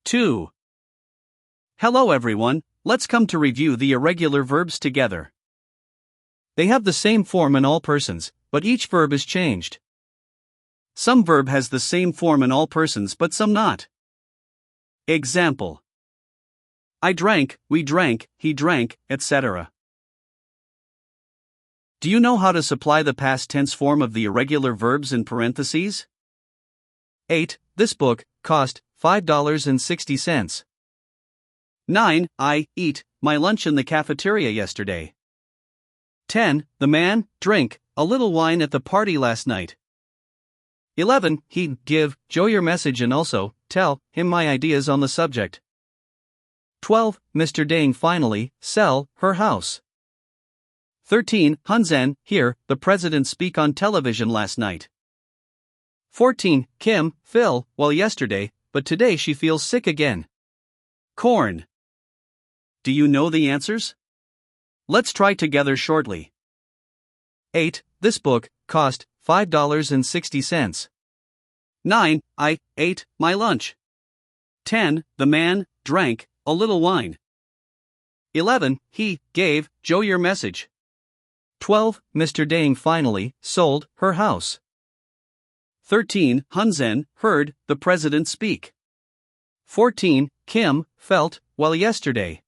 2. Hello everyone, let's come to review the irregular verbs together. They have the same form in all persons, but each verb is changed. Some verb has the same form in all persons but some not. Example: I drank, we drank, he drank, etc. Do you know how to supply the past tense form of the irregular verbs in parentheses? 8. This book cost $5.60. 9. I eat my lunch in the cafeteria yesterday. 10. The man drink a little wine at the party last night. 11. He give Joe your message and also tell him my ideas on the subject. 12. Mr. Dang finally sell her house. 13. Hunzen hear the president speak on television last night. 14. Kim fell well yesterday, but today she feels sick again. Corn. Do you know the answers? Let's try together shortly. 8. This book cost $5.60. 9. I ate my lunch. 10. The man drank a little wine. 11. He gave Joe your message. 12. Mr. Dang finally sold her house. 13. Hunzen heard the president speak. 14. Kim felt well yesterday.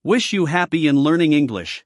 Wish you happy in learning English.